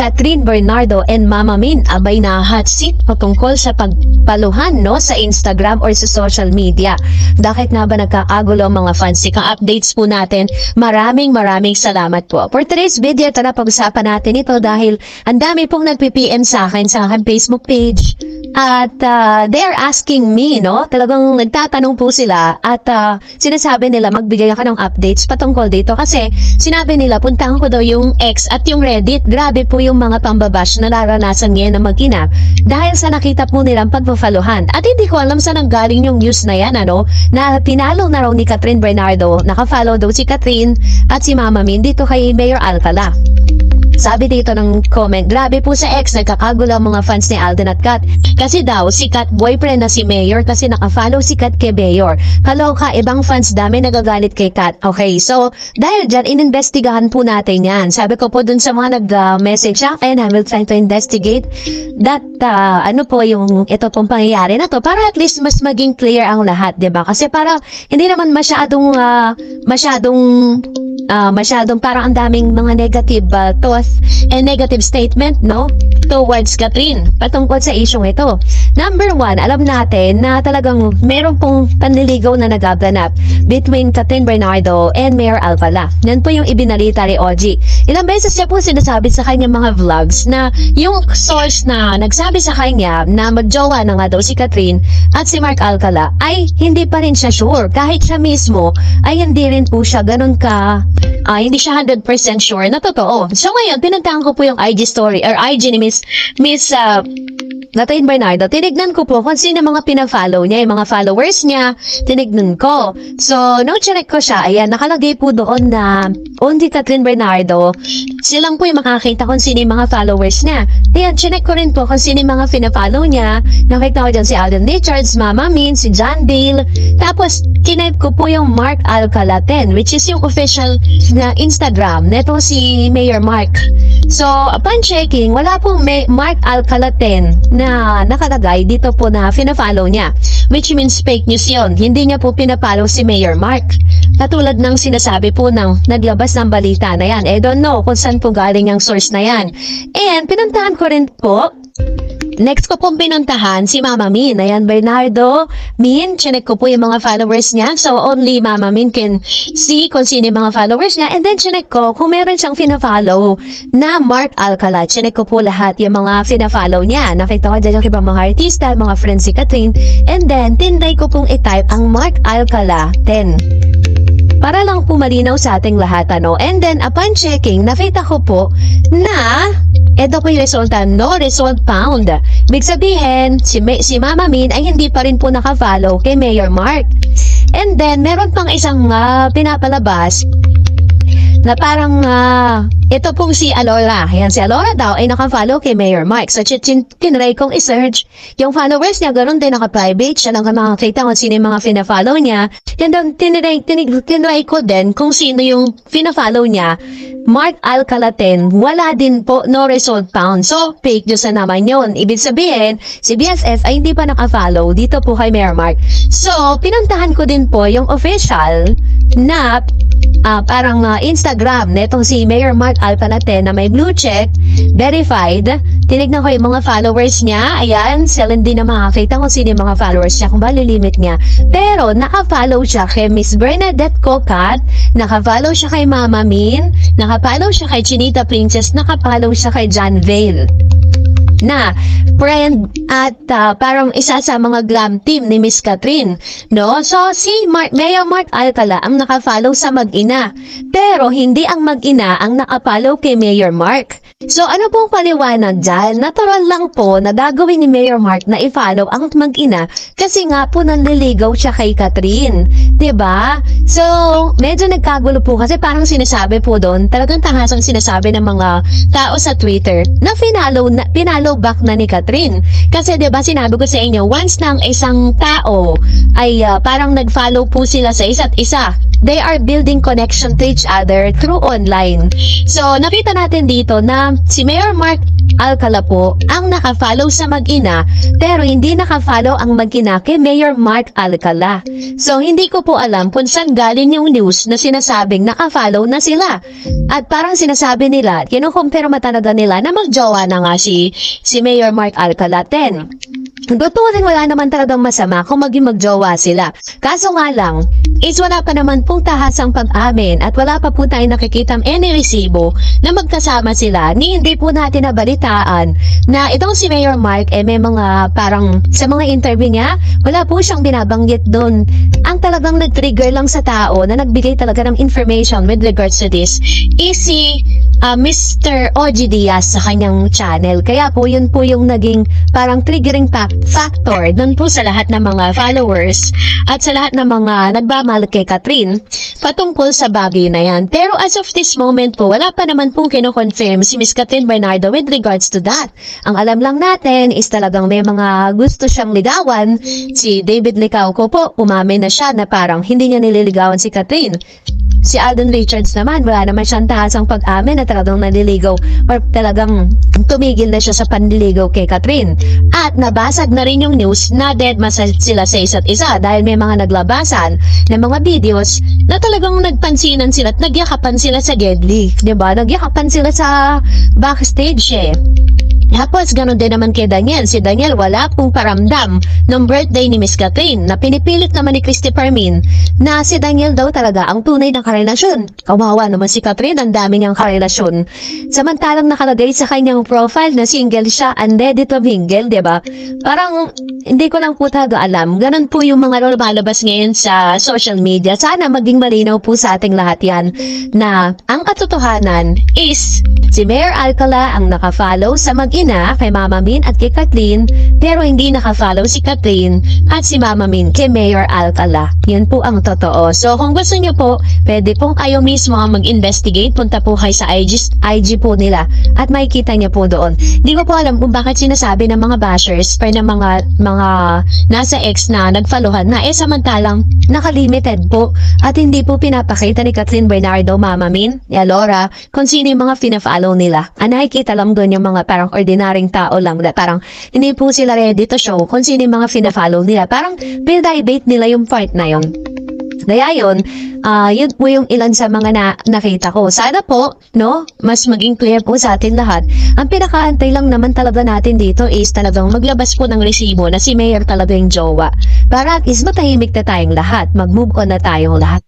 Catherine Bernardo and Mama Min abay na hot seat patungkol sa pagpaluhan no sa Instagram or sa social media. Bakit nga ba nagkakagulo ang mga fans? Ika-updates po natin. Maraming salamat po. For today's video, tara pag-usapan natin ito dahil ang dami pong nagpi-PM sa akin Facebook page. At they are asking me, no? Talagang nagtatanong po sila at sinasabi nila magbigay ako ng updates patungkol dito kasi sinabi nila puntahan ko daw yung X at yung Reddit. Grabe po yung mga pambabash na naranasan ngayon ng mag-ina dahil sa nakita po nilang pagpafaluhan. At hindi ko alam saan nanggaling yung news na yan, ano? Na tinalo na raw ni Catherine Bernardo, nakafollow daw si Catherine at si Mama Min dito kay Mayor Alcala. Sabi dito ng comment, grabe po sa X, nagkakagulo ang mga fans ni Alden at Kat. Kasi daw, si Kat boyfriend na si Mayor kasi nakafollow si Kat kay Mayor. Kaloka, ibang fans dami nagagalit kay Kat. Okay, so, dahil dyan, ininvestigahan po natin yan. Sabi ko po dun sa mga nag-message sa akin, I will try to investigate that, ano po yung ito pong pangyayari na to, para at least mas maging clear ang lahat, diba? Kasi para, hindi naman masyadong parang ang daming mga negative thoughts and negative statement, no? Towards Catherine, patungkol sa isyong ito. Number one, alam natin na talagang meron pong panliligaw na nagaganap between Catherine Bernardo and Mayor Alcala. Yan po yung ibinalita ni OG. Ilang beses siya po sinasabi sa kanya mga vlogs na yung source na nagsabi sa kanya na magjowa na nga daw si Catherine at si Mark Alcala ay hindi pa rin siya sure. Kahit siya mismo ay hindi rin po siya ganun ka hindi siya 100% sure na totoo. So ngayon, pinuntahan ko po yung IG story or IG ni Miss Catherine Bernardo. Tinignan ko po kung sino mga pina-follow niya, yung mga followers niya. Tinignan ko. So, no, check ko siya. Ayan, nakalagay po doon na only Catherine Bernardo. Silang po yung makakita kung sino yung mga followers niya. Ayan, check ko rin po kung sino yung mga pina-follow niya. Nakita ko dyan si Alden Richards, Mama Min, si John Dale. Tapos, kinip ko po yung Mark Alcala 10, which is yung official na Instagram neto si Mayor Mark. So, upon checking, wala pong Mark Alcala 10 na nakalagay dito po na pina-follow niya. Which means fake news yun. Hindi niya po pina-follow si Mayor Mark. Katulad ng sinasabi po ng naglabas ng balita na yan. I don't know kung saan po galing ang source na yan. And pinuntahan ko rin po, next ko pong pinuntahan si Mama Min. Ayan, Bernardo, Min, chinek ko po yung mga followers niya. So, only Mama Min can see kung sino yung mga followers niya. And then, chinek ko kung meron siyang fina-follow na Mark Alcala. Chinek ko po lahat yung mga fina-follow niya. Nakita ko dyan yung ibang mga artista, mga friends si Catherine. And then, tinry ko pong i-type ang Mark Alcala 10. Para lang po malinaw sa ating lahat, ano. And then, upon checking, nakita ko po na ito po yung resulta, no result found. Ibig sabihin, si Mama Min ay hindi pa rin po nakafollow kay Mayor Mark. And then, meron pang isang pinapalabas na parang ito pong si Alora. Ayan, si Alora daw ay nakafollow kay Mayor Mark. So, tinry kong i-search yung followers niya, ganoon din naka-private. Siya lang makakita kung sino yung mga fina-follow niya. And then, tinry ko din kung sino yung fina-follow niya. Mark Alcala 10, wala din po, no result found. So, fake news na naman yun. Ibig sabihin, si BSS ay hindi pa naka-follow dito po kay Mayor Mark. So, pinuntahan ko din po yung official na parang Instagram netong si Mayor Mark Alcala 10 na may blue check, verified. Tinignan ko yung mga followers niya. Ayan, sila din na makakita kung sino yung mga followers niya, kung ba lilimit niya. Pero, naka-follow siya kay Miss Bernadette Cocat, naka-follow siya kay Mama Min, naka-follow siya kay Chinita Princess, naka-follow siya kay John Vale na friend at parang isa sa mga glam team ni Miss Catherine, no? So, si Mayor Mark Alcala ang nakafollow sa mag-ina. Pero, hindi ang mag-ina ang nakafollow kay Mayor Mark. So, ano pong paliwanag dyan? Natural lang po na gagawin ni Mayor Mark na i-follow ang mag-ina kasi nga po nanliligaw siya kay Catherine. Diba? So, medyo nagkagulo po kasi parang sinasabi po doon, talagang tanghasang sinasabi ng mga tao sa Twitter na pinalo back na ni Catherine. Kasi 'di ba sinabi ko sa inyo, once lang isang tao ay parang nag-follow po sila sa isa't isa, they are building connection to each other through online. So, nakita natin dito na si Mayor Mark Alcala po ang nakafollow sa mag-ina, pero hindi nakafollow ang mag-ina kay Mayor Mark Alcala. So, hindi ko po alam kung saan galing yung news na sinasabing nakafollow na sila. At parang sinasabi nila, kinukumpirma talaga nila na magjowa na nga si Mayor Mark Alcala. Totoo rin wala naman talagang masama kung maging magjowa sila. Kaso nga lang, is wala pa naman pong tahasang pag-amin at wala pa po tayong nakikitang any resibo na magkasama sila ni hindi po natin nabalitaan na itong si Mayor Mark may mga parang sa mga interview niya, wala po siyang binabanggit doon. Ang talagang nag-trigger lang sa tao na nagbigay talaga ng information with regards to this is si Mr. OG Diaz sa kanyang channel. Kaya po yun po yung naging parang triggering factor doon po sa lahat ng mga followers at sa lahat ng mga nagmamahal kay Catherine patungkol sa bagay na yan. Pero as of this moment po, wala pa naman pong kino-confirm si Miss Catherine Bernardo with regards to that. Ang alam lang natin is talagang may mga gusto siyang ligawan. Si David Licauco po, umamin na siya na parang hindi niya nililigawan si Catherine. Si Alden Richards naman, wala naman siyang tahasang pag-amin na talagang naliligaw or talagang tumigil na siya sa panliligaw kay Catherine. At nabasag na rin yung news na deadma sila sa isa't isa dahil may mga naglabasan ng mga videos na talagang nagpansinan sila at nagyakapan sila sa Gedli. Diba? Nagyakapan sila sa backstage eh. Tapos, ganun din naman kay Daniel. Si Daniel, wala pong paramdam ng birthday ni Miss Catherine na pinipilit naman ni Christy Fermin na si Daniel daw talaga ang tunay na karelasyon. Kawawa naman si Catherine, ang dami niyang karelasyon. Samantalang nakalagay sa kanyang profile na single siya and ready to mingle, diba? Parang, hindi ko lang po talaga alam. Ganun po yung mga lumalabas ngayon sa social media. Sana maging malinaw po sa ating lahat yan na ang katotohanan is si Mayor Alcala ang nakafollow sa mag-ina kay Mama Min at kay Catherine, pero hindi nakafollow si Catherine at si Mama Min kay Mayor Alcala. Yun po ang totoo. So kung gusto nyo po, pwede pong kayo mismo ang mag-investigate. Punta po kayo sa IG po nila at makikita nyo po doon. Hindi ko po alam kung bakit sinasabi ng mga bashers or ng mga nasa ex na nagfollowan na samantalang nakalimited po at hindi po pinapakita ni Catherine Bernardo, Mama Min, ni Alora kung sino yung mga fina-follow nila. Nakikita lang doon yung mga parang ordinaryong tao lang na parang hindi po sila ready to show kung sino yung mga fina-follow nila. Parang pinadibate nila yung part na yun. Kaya yun po yung ilan sa mga nakita ko. Sana po, no, mas maging clear po sa atin lahat. Ang pinakaantay lang naman talaga natin dito is talagang maglabas po ng resibo na si Mayor talaga yung jowa. Para at least matahimik na tayong lahat. Mag-move on na tayong lahat.